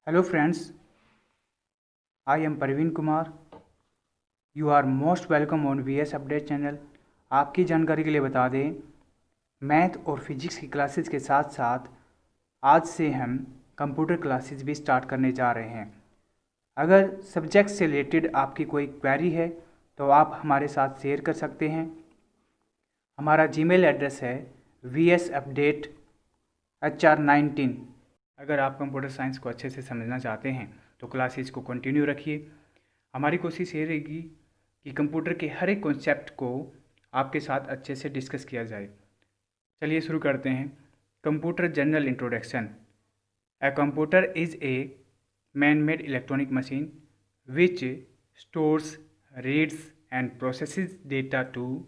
Hello friends, I am Parveen Kumar. You are most welcome on VS Update channel. आपकी जानकारी के लिए बता दें, मैथ और फिजिक्स की क्लासेस के साथ साथ आज से हम कंप्यूटर क्लासेस भी स्टार्ट करने जा रहे हैं। अगर सब्जेक्ट से रिलेटेड आपकी कोई क्वेरी है तो आप हमारे साथ शेयर कर सकते हैं। हमारा जीमेल एड्रेस है vsupdate@HR19। अगर आप कंप्यूटर साइंस को अच्छे से समझना चाहते हैं तो क्लासेस को कंटिन्यू रखिए। हमारी कोशिश ये रहेगी कि कंप्यूटर के हर एक कॉन्सेप्ट को आपके साथ अच्छे से डिस्कस किया जाए। चलिए शुरू करते हैं। Computer general introduction. A computer is a man made electronic machine which stores, reads and processes data to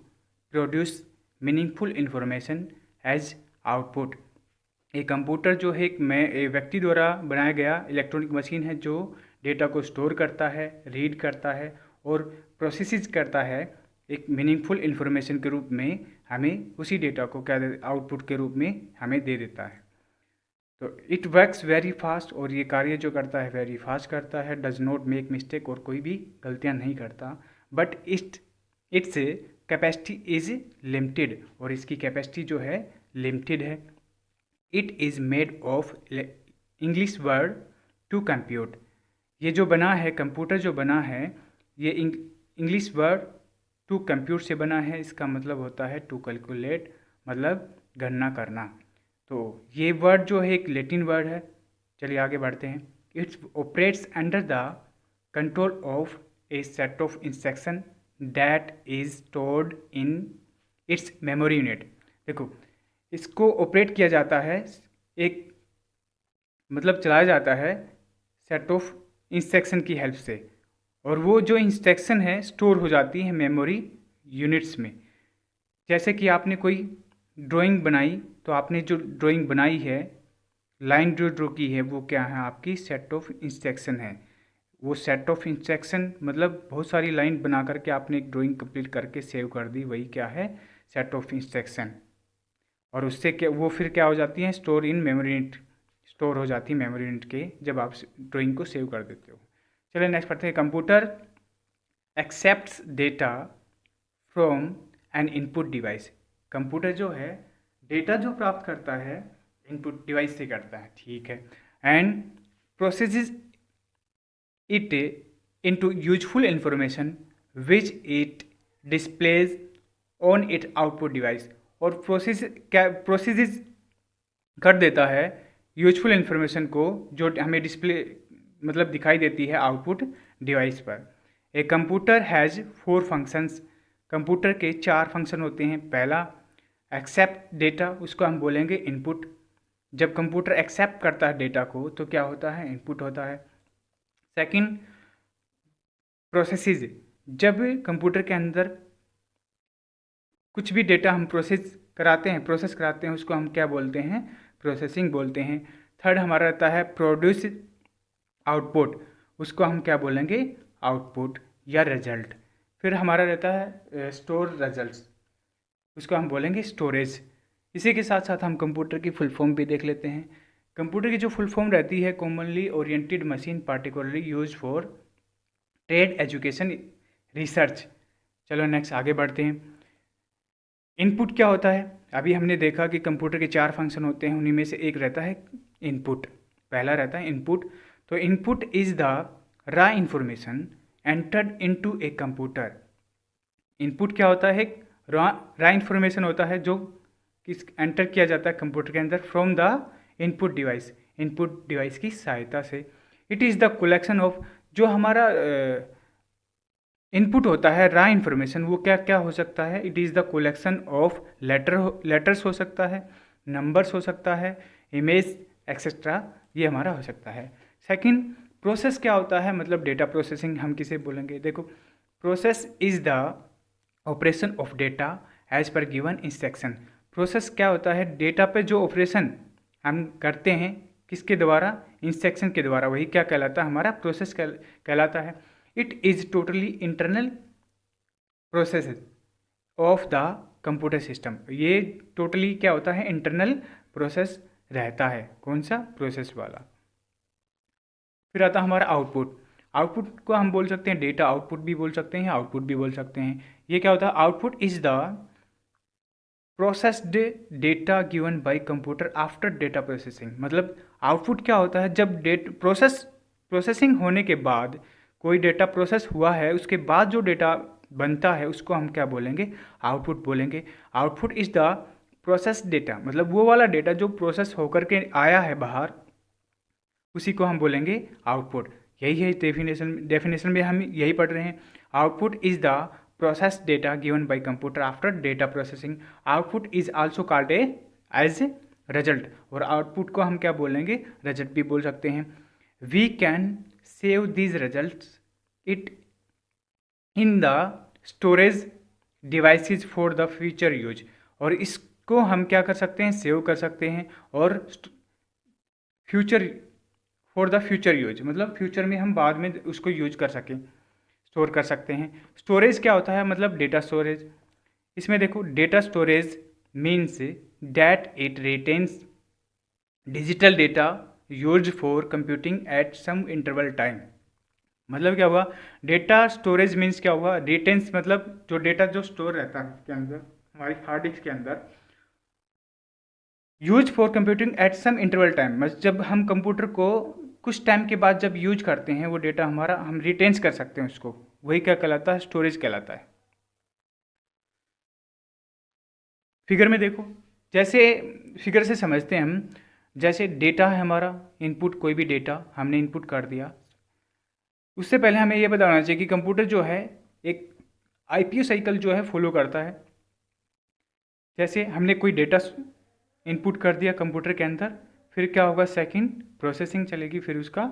produce meaningful information as output. एक कंप्यूटर जो है एक व्यक्ति द्वारा बनाया गया इलेक्ट्रॉनिक मशीन है जो डेटा को स्टोर करता है, रीड करता है और प्रोसेसिस करता है एक मीनिंगफुल इन्फॉर्मेशन के रूप में। हमें उसी डेटा को क्या आउटपुट के रूप में हमें दे देता है। तो इट वर्क्स वेरी फास्ट, और ये कार्य जो करता है वेरी फास्ट करता है। डज नॉट मेक मिस्टेक, और कोई भी गलतियाँ नहीं करता। But its capacity is limited, और इसकी कैपेसिटी जो है लिमिटेड है। It is made of English word to compute. ये जो बना है कंप्यूटर जो बना है ये इंग्लिश वर्ड टू कंप्यूट से बना है। इसका मतलब होता है टू कैलकुलेट, मतलब गणना करना। तो ये वर्ड जो है एक लैटिन वर्ड है। चलिए आगे बढ़ते हैं। It's operates under the control of A set of instruction that is stored in its memory unit. देखो, इसको ऑपरेट किया जाता है, एक मतलब चलाया जाता है सेट ऑफ इंस्ट्रक्शन की हेल्प से, और वो जो इंस्ट्रक्शन है स्टोर हो जाती है मेमोरी यूनिट्स में। जैसे कि आपने कोई ड्राइंग बनाई, तो आपने जो ड्राइंग बनाई है, लाइन जो ड्रॉ की है, वो क्या है आपकी सेट ऑफ इंस्ट्रक्शन है। वो सेट ऑफ इंस्ट्रक्शन मतलब बहुत सारी लाइन बना करके आपने एक ड्राइंग कंप्लीट करके सेव कर दी, वही क्या है सेट ऑफ इंस्ट्रक्शन। और उससे क्या वो फिर क्या हो जाती हैं store in memory unit, store हो जाती है मेमोरी यूनिट के जब आप ड्राइंग को सेव कर देते हो। चलिए नेक्स्ट पढ़ते हैं। Computer accepts data from N input device. Computer जो है डेटा जो प्राप्त करता है इनपुट डिवाइस से करता है, ठीक है। And processes it into useful information which it displays on it output device. और प्रोसेस कर देता है यूजफुल इन्फॉर्मेशन को जो हमें डिस्प्ले मतलब दिखाई देती है आउटपुट डिवाइस पर। A computer has 4 functions. Computer के 4 फंक्शन होते हैं। पहला एक्सेप्ट डेटा, उसको हम बोलेंगे इनपुट। जब कंप्यूटर एक्सेप्ट करता है डेटा को तो क्या होता है इनपुट होता है। सेकंड प्रोसेसेस, जब कंप्यूटर के अंदर कुछ भी डेटा हम प्रोसेस कराते हैं उसको हम क्या बोलते हैं प्रोसेसिंग बोलते हैं। थर्ड हमारा रहता है प्रोड्यूस आउटपुट, उसको हम क्या बोलेंगे आउटपुट या रिजल्ट। फिर हमारा रहता है स्टोर रिजल्ट्स, उसको हम बोलेंगे स्टोरेज। इसी के साथ साथ हम कंप्यूटर की फुल फॉर्म भी देख लेते हैं। कंप्यूटर की जो फुल फॉर्म रहती है commonly oriented machine particularly use for trade, education, research. चलो नेक्स्ट आगे बढ़ते हैं। इनपुट क्या होता है? अभी हमने देखा कि कंप्यूटर के 4 फंक्शन होते हैं, उन्हीं में से एक रहता है इनपुट। पहला रहता है इनपुट। तो input is the raw information entered into a computer. Input क्या होता है? रॉ इंफॉर्मेशन होता है जो किस एंटर किया जाता है कंप्यूटर के अंदर from the input device, input device की सहायता से। It is the collection of, जो हमारा इनपुट होता है रॉ इन्फॉर्मेशन, वो क्या क्या हो सकता है? It is the collection of letters हो सकता है, नंबर्स हो सकता है, इमेज एक्सेट्रा, ये हमारा हो सकता है। सेकंड प्रोसेस क्या होता है? मतलब डेटा प्रोसेसिंग हम किसे बोलेंगे? देखो, process is the operation of data as per given instruction. Process क्या होता है? डेटा पे जो ऑपरेशन हम करते हैं किसके द्वारा? इंस्ट्रक्शन के द्वारा, वही क्या कहलाता है? हमारा प्रोसेस कहलाता है। It is totally internal process of the computer system. ये टोटली क्या होता है? इंटरनल प्रोसेस रहता है। कौन सा? प्रोसेस वाला। फिर आता है हमारा आउटपुट। आउटपुट को हम बोल सकते हैं डेटा आउटपुट भी बोल सकते हैं, आउटपुट भी बोल सकते हैं। ये क्या होता है? Output is the processed data given by computer after data processing. मतलब आउटपुट क्या होता है? जब प्रोसेसिंग होने के बाद कोई डेटा प्रोसेस हुआ है, उसके बाद जो डेटा बनता है उसको हम क्या बोलेंगे? आउटपुट बोलेंगे। Output is the process data, मतलब वो वाला डेटा जो प्रोसेस होकर के आया है बाहर, उसी को हम बोलेंगे आउटपुट। यही है डेफिनेशन में हम यही पढ़ रहे हैं। Output is the process data given by computer after data processing. Output is also called as result, और आउटपुट को हम क्या बोलेंगे? रिजल्ट भी बोल सकते हैं। We can save these result it in the storage devices for the future use. और इसको हम क्या कर सकते हैं? सेव कर सकते हैं और future for the future use, मतलब फ्यूचर में हम बाद में उसको यूज कर सकें, स्टोर कर सकते हैं। स्टोरेज क्या होता है? मतलब डेटा स्टोरेज। इसमें देखो, data storage means that it retains digital data use for computing at some interval time. मतलब क्या हुआ? डेटा स्टोरेज मीन्स क्या हुआ? रिटेन्स मतलब जो डेटा जो स्टोर रहता है इसके अंदर, हमारी हार्ड डिस्क के अंदर, use for computing at some interval time, मतलब जब हम कंप्यूटर को कुछ टाइम के बाद जब यूज करते हैं वो डेटा हमारा, हम रिटेन्स कर सकते हैं उसको, वही क्या कहलाता है? स्टोरेज कहलाता है। फिगर में देखो, जैसे फिगर से समझते हैं हम, जैसे डेटा है हमारा इनपुट, कोई भी डेटा हमने इनपुट कर दिया, उससे पहले हमें ये बताना चाहिए कि कंप्यूटर जो है एक आईपीओ साइकिल जो है फॉलो करता है। जैसे हमने कोई डेटा इनपुट कर दिया कंप्यूटर के अंदर, फिर क्या होगा? सेकंड प्रोसेसिंग चलेगी, फिर उसका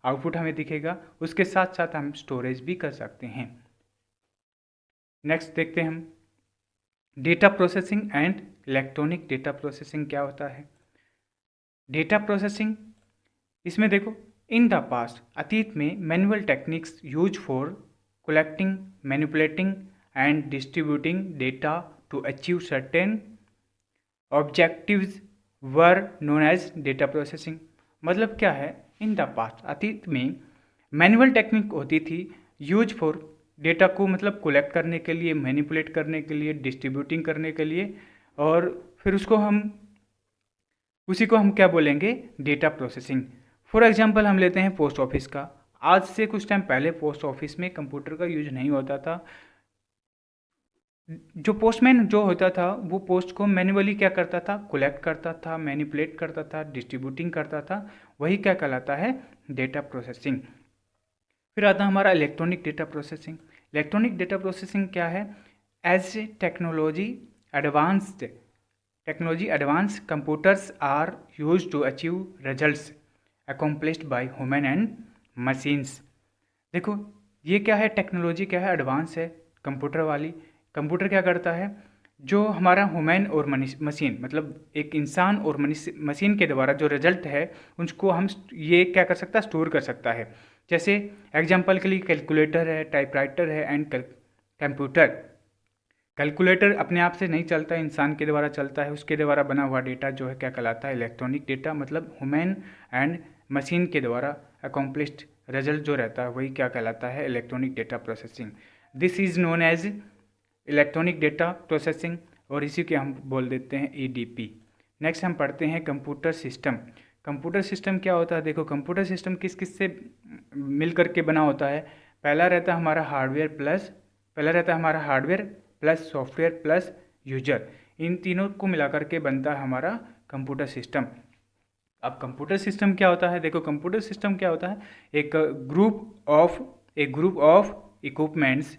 आउटपुट हमें दिखेगा। उसके साथ साथ हम स्टोरेज भी कर सकते हैं। नेक्स्ट देखते हैं हम data processing and electronic data processing क्या होता है। डेटा प्रोसेसिंग, इसमें देखो, इन द पास्ट, अतीत में manual techniques use for collecting, manipulating and distributing data to achieve certain objectives were known as data processing. मतलब क्या है? इन द पास्ट, अतीत में मैनुअल टेक्निक होती थी यूज फॉर डेटा को, मतलब कलेक्ट करने के लिए, मैनिपुलेट करने के लिए, डिस्ट्रीब्यूटिंग करने के लिए, और फिर उसी को हम क्या बोलेंगे? Data processing. फॉर एग्जांपल हम लेते हैं पोस्ट ऑफिस का। आज से कुछ टाइम पहले पोस्ट ऑफिस में कंप्यूटर का यूज नहीं होता था। जो पोस्टमैन जो होता था वो पोस्ट को मैन्युअली क्या करता था? कलेक्ट करता था, मैनिपुलेट करता था, डिस्ट्रीब्यूटिंग करता था, वही क्या कहलाता है? Data processing. फिर आता है हमारा electronic data processing. Electronic data processing क्या है? As technology advance computers are use to achieve results accomplished by human and machines. देखो, ये क्या है? टेक्नोलॉजी क्या है? एडवांस है, कंप्यूटर वाली। कंप्यूटर क्या करता है? जो हमारा ह्यूमन और मशीन, मतलब एक इंसान और मशीन के द्वारा जो रिजल्ट है उसको हम ये क्या कर सकता है? स्टोर कर सकता है। जैसे एग्जांपल के लिए कैलकुलेटर है, टाइपराइटर है एंड कंप्यूटर। कैलकुलेटर अपने आप से नहीं चलता, इंसान के द्वारा चलता है। उसके द्वारा बना हुआ डेटा जो है क्या कहलाता है? Electronic data. मतलब ह्यूमन एंड मशीन के द्वारा अकम्प्लिश्ड रिजल्ट जो रहता है वही क्या कहलाता है? Electronic data processing. This is known as electronic data processing, और इसी के हम बोल देते हैं EDP। नेक्स्ट हम पढ़ते हैं कंप्यूटर सिस्टम। कंप्यूटर सिस्टम क्या होता है? देखो, कंप्यूटर सिस्टम किस किस से मिल करके बना होता है? पहला रहता है हमारा hardware plus software plus user. इन तीनों को मिला करके बनता है हमारा कंप्यूटर सिस्टम। अब कंप्यूटर सिस्टम क्या होता है? देखो, कंप्यूटर सिस्टम क्या होता है? एक group of equipments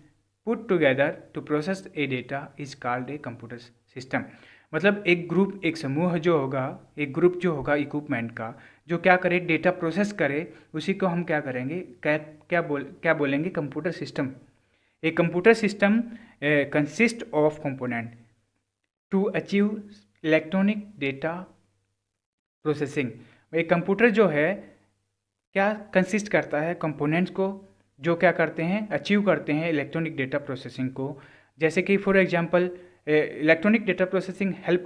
put together to process a data is called a computer system. मतलब एक समूह जो होगा, एक ग्रुप जो होगा इक्विपमेंट का, जो क्या करे? डेटा प्रोसेस करे, उसी को हम क्या करेंगे? क्या बोलेंगे? Computer system. A computer system consist of component to achieve electronic data processing. एक कंप्यूटर जो है क्या कंसिस्ट करता है? कंपोनेंट्स को, जो क्या करते हैं? अचीव करते हैं इलेक्ट्रॉनिक डेटा प्रोसेसिंग को। जैसे कि for example electronic data processing help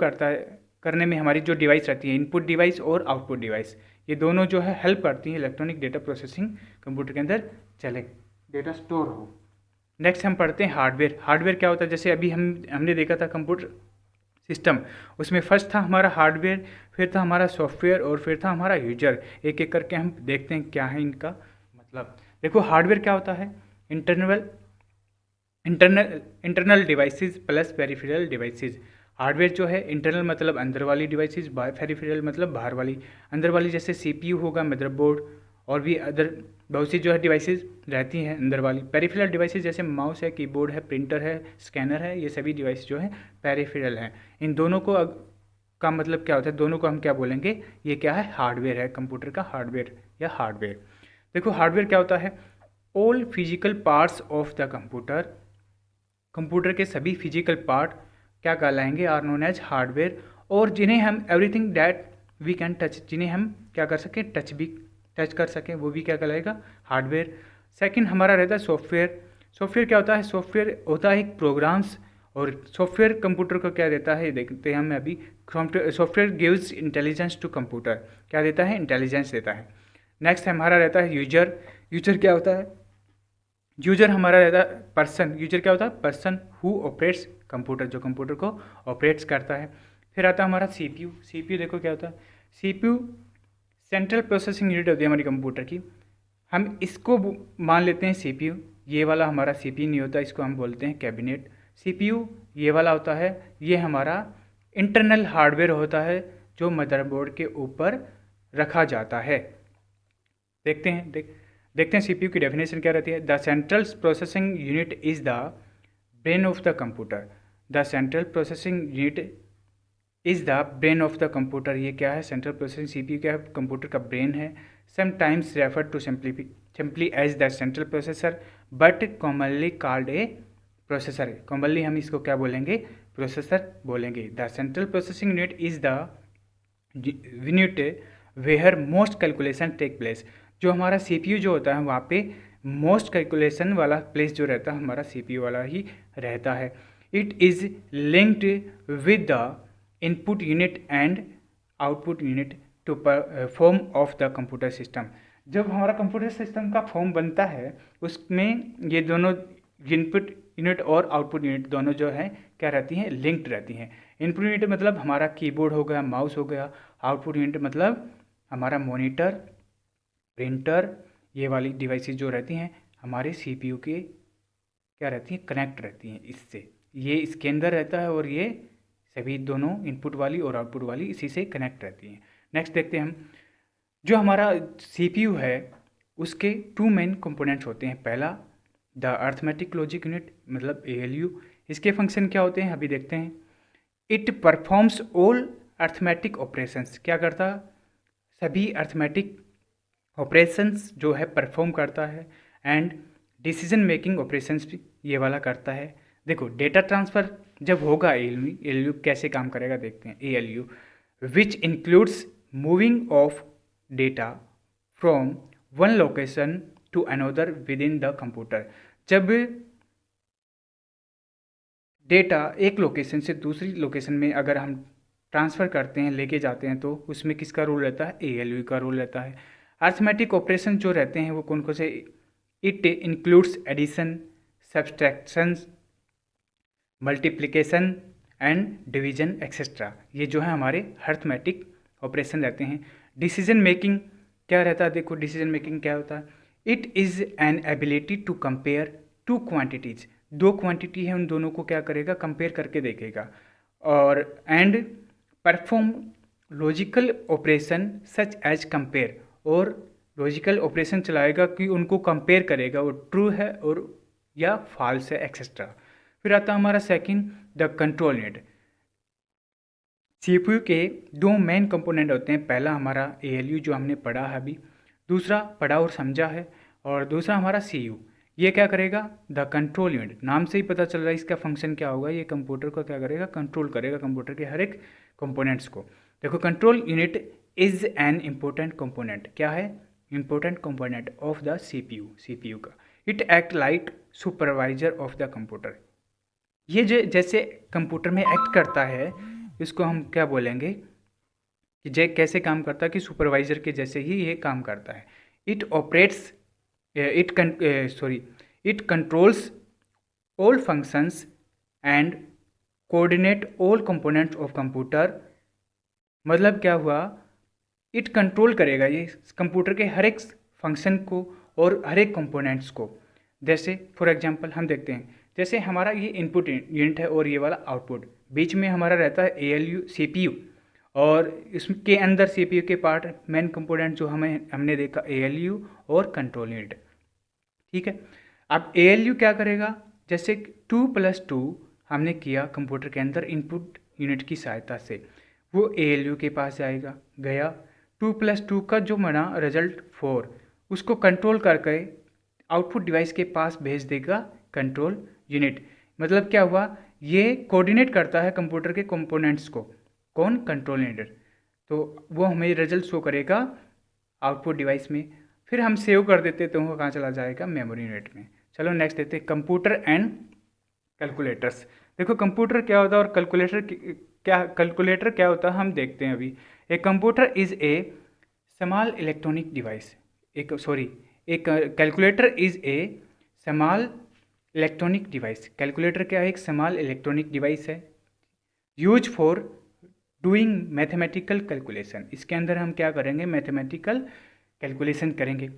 करने में हमारी जो डिवाइस रहती है, इनपुट डिवाइस और आउटपुट डिवाइस, ये दोनों जो है हेल्प करती हैं इलेक्ट्रॉनिक डेटा प्रोसेसिंग कंप्यूटर के अंदर चले, डेटा स्टोर हो। नेक्स्ट हम पढ़ते हैं हार्डवेयर। हार्डवेयर क्या होता है, जैसे अभी हमने देखा था कंप्यूटर सिस्टम, उसमें फर्स्ट था हमारा हार्डवेयर, फिर था हमारा सॉफ्टवेयर और फिर था हमारा यूजर। एक एक करके हम देखते हैं क्या है इनका मतलब। देखो हार्डवेयर क्या होता है, internal devices plus peripheral devices. Hardware जो है इंटरनल मतलब अंदर वाली डिवाइसेस, पेरिफेरल मतलब बाहर वाली। अंदर वाली जैसे सीपीयू होगा, मदरबोर्ड और भी अदर बहुत सी जो है डिवाइसेस रहती हैं अंदर वाली। पेरिफेरल डिवाइसेस जैसे माउस है, कीबोर्ड है, प्रिंटर है, स्कैनर है, ये सभी डिवाइस जो है पेरिफेरल हैं। इन दोनों को का मतलब क्या होता है, दोनों को हम क्या बोलेंगे, ये क्या है, हार्डवेयर है, कंप्यूटर का हार्डवेयर या हार्डवेयर। देखो हार्डवेयर क्या होता है, all physical parts of the computer, computer के सभी फिजिकल पार्ट क्या कहलाएंगे, आर नोन एज हार्डवेयर, और जिन्हें हम everything that we can touch, जिन्हें हम क्या कर सकें, टच कर सकें, वो भी क्या कहलाएगा, हार्डवेयर। सेकंड हमारा रहता है सॉफ्टवेयर। सॉफ्टवेयर क्या होता है, सॉफ्टवेयर होता है एक प्रोग्राम्स, और सॉफ्टवेयर कंप्यूटर को क्या देता है, देखते हैं हम अभी। Software gives intelligence to computer, क्या देता है, इंटेलिजेंस देता है। नेक्स्ट हमारा रहता है यूजर। यूजर क्या होता है, यूजर हमारा रहता है पर्सन। यूजर क्या होता है, पर्सन हु ऑपरेट्स कंप्यूटर, जो कंप्यूटर को ऑपरेट्स करता है। फिर आता है हमारा सीपीयू। सीपीयू देखो क्या होता है, सीपीयू सेंट्रल प्रोसेसिंग यूनिट होती है हमारी कंप्यूटर की। हम इसको मान लेते हैं सीपीयू, ये वाला हमारा सीपीयू नहीं होता, इसको हम बोलते हैं कैबिनेट। सीपीयू ये वाला होता है, ये हमारा इंटरनल हार्डवेयर होता है जो मदरबोर्ड के ऊपर रखा जाता है। देखते हैं सीपीयू की डेफिनेशन क्या रहती है। The central processing unit is the brain of the computer. The central processing unit is the brain of the computer. ये क्या है, सेंट्रल प्रोसेसिंग सीपीयू क्या है, कंप्यूटर का ब्रेन है। Sometimes refer to simply as the central processor but commonly called a processor. Commonly हम इसको क्या बोलेंगे, प्रोसेसर बोलेंगे। The central processing unit is the unit where most calculation take place. जो हमारा सीपीयू जो होता है वहाँ पे मोस्ट कैलकुलेशन वाला प्लेस जो रहता है हमारा सीपीयू वाला ही रहता है। It is linked with the input unit and output unit to form of the computer system. जब हमारा कंप्यूटर सिस्टम का फॉर्म बनता है उसमें ये दोनों इनपुट यूनिट और आउटपुट यूनिट दोनों जो है क्या रहती हैं, लिंक्ड रहती हैं। इनपुट यूनिट मतलब हमारा कीबोर्ड हो गया, माउस हो गया। आउटपुट यूनिट मतलब हमारा मॉनिटर, प्रिंटर, ये वाली डिवाइसेस जो रहती हैं हमारे सीपीयू के क्या रहती हैं, कनेक्ट रहती हैं इससे। ये इसके अंदर रहता है और ये सभी दोनों इनपुट वाली और आउटपुट वाली इसी से कनेक्ट रहती हैं। नेक्स्ट देखते हैं हम, जो हमारा सीपीयू है उसके टू मेन कंपोनेंट्स होते हैं। पहला द अर्थमेटिक लॉजिक यूनिट मतलब एएलयू। इसके फंक्शन क्या होते हैं अभी देखते हैं। It performs all arithmetic operations, क्या करता, सभी अर्थमेटिक ऑपरेशंस जो है परफॉर्म करता है। एंड डिसीजन मेकिंग ऑपरेशंस भी ये वाला करता है। देखो डेटा ट्रांसफ़र जब होगा एएलयू कैसे काम करेगा देखते हैं। ALU which includes moving of data from one location to another within the computer. जब डेटा एक लोकेशन से दूसरी लोकेशन में अगर हम ट्रांसफ़र करते हैं, लेके जाते हैं, तो उसमें किसका रोल रहता है, एएलयू का रोल रहता है। अर्थमेटिक ऑपरेशन जो रहते हैं वो कौन कौन से, it includes addition, subtraction, multiplication and division etcetera. ये जो है हमारे अर्थमेटिक ऑपरेशन रहते हैं। डिसीजन मेकिंग क्या रहता है, देखो डिसीजन मेकिंग क्या होता है। It is an ability to compare two quantities. दो क्वांटिटी है उन दोनों को क्या करेगा, कंपेयर करके देखेगा। और and perform logical operation such as compare, और लॉजिकल ऑपरेशन चलाएगा कि उनको कंपेयर करेगा वो ट्रू है और या फॉल्स है एक्सेट्रा। फिर आता है हमारा second the control unit. CPU के दो मेन कंपोनेंट होते हैं। पहला हमारा एएलयू जो हमने पढ़ा है अभी, दूसरा पढ़ा और समझा है, और दूसरा हमारा सीयू। ये क्या करेगा, द कंट्रोल यूनिट, नाम से ही पता चल रहा है इसका फंक्शन क्या होगा। ये कंप्यूटर को क्या करेगा, कंट्रोल करेगा, कंप्यूटर के हर एक कंपोनेंट्स को। देखो control unit is an important component, क्या है, important component of the CPU का। It act like supervisor of the computer. ये जो जैसे कंप्यूटर में एक्ट करता है इसको हम क्या बोलेंगे, कि कैसे काम करता है, कि सुपरवाइजर के जैसे ही ये काम करता है। It operates it controls all functions and coordinate all components of computer। मतलब क्या हुआ, इट कंट्रोल करेगा ये कंप्यूटर के हर एक फंक्शन को और हर एक कंपोनेंट्स को। जैसे फॉर एग्जांपल हम देखते हैं, जैसे हमारा ये इनपुट यूनिट है और ये वाला आउटपुट, बीच में हमारा रहता है ALU CPU, और इसके अंदर CPU के पार्ट मेन कंपोनेंट जो हमने देखा ALU और कंट्रोल यूनिट, ठीक है। अब ALU क्या करेगा, जैसे 2+2 हमने किया कंप्यूटर के अंदर इनपुट यूनिट की सहायता से, वो ALU के पास जाएगा, गया 2+2 का जो बना रिजल्ट 4, उसको कंट्रोल करके आउटपुट डिवाइस के पास भेज देगा कंट्रोल यूनिट। मतलब क्या हुआ, ये कोऑर्डिनेट करता है कंप्यूटर के कंपोनेंट्स को, कौन, कंट्रोल यूनिट। तो वो हमें रिजल्ट शो करेगा आउटपुट डिवाइस में, फिर हम सेव कर देते तो वो कहाँ चला जाएगा, मेमोरी यूनिट में। चलो नेक्स्ट देखते हैं कंप्यूटर एंड कैलकुलेटर्स। देखो कंप्यूटर क्या होता है और कैलकुलेटर क्या होता है हम देखते हैं अभी। A computer is a small electronic device, एक calculator is a small electronic device. Calculator क्या है, एक स्मॉल इलेक्ट्रॉनिक डिवाइस है, use for doing mathematical calculation. इसके अंदर हम क्या करेंगे, मैथमेटिकल कैलकुलेशन करेंगे।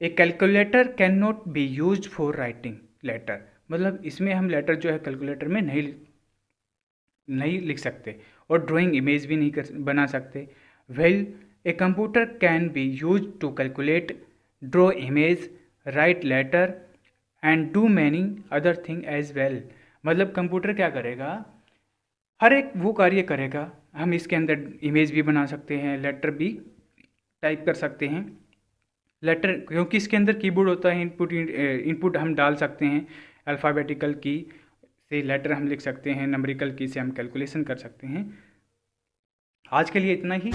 A calculator can not be use for writing letter, मतलब इसमें हम लेटर जो है कैलकुलेटर में नहीं लिख सकते, और ड्राइंग इमेज भी नहीं बना सकते। Well a computer can be use to calculate, draw image, write letter and do many other thing as well. मतलब कंप्यूटर क्या करेगा, हर एक वो कार्य करेगा। हम इसके अंदर इमेज भी बना सकते हैं, लेटर भी टाइप कर सकते हैं। लेटर क्योंकि इसके अंदर कीबोर्ड होता है, इनपुट हम डाल सकते हैं, अल्फ़ाबेटिकल की से लेटर हम लिख सकते हैं, नंबरिकल की से हम कैलकुलेशन कर सकते हैं। आज के लिए इतना ही।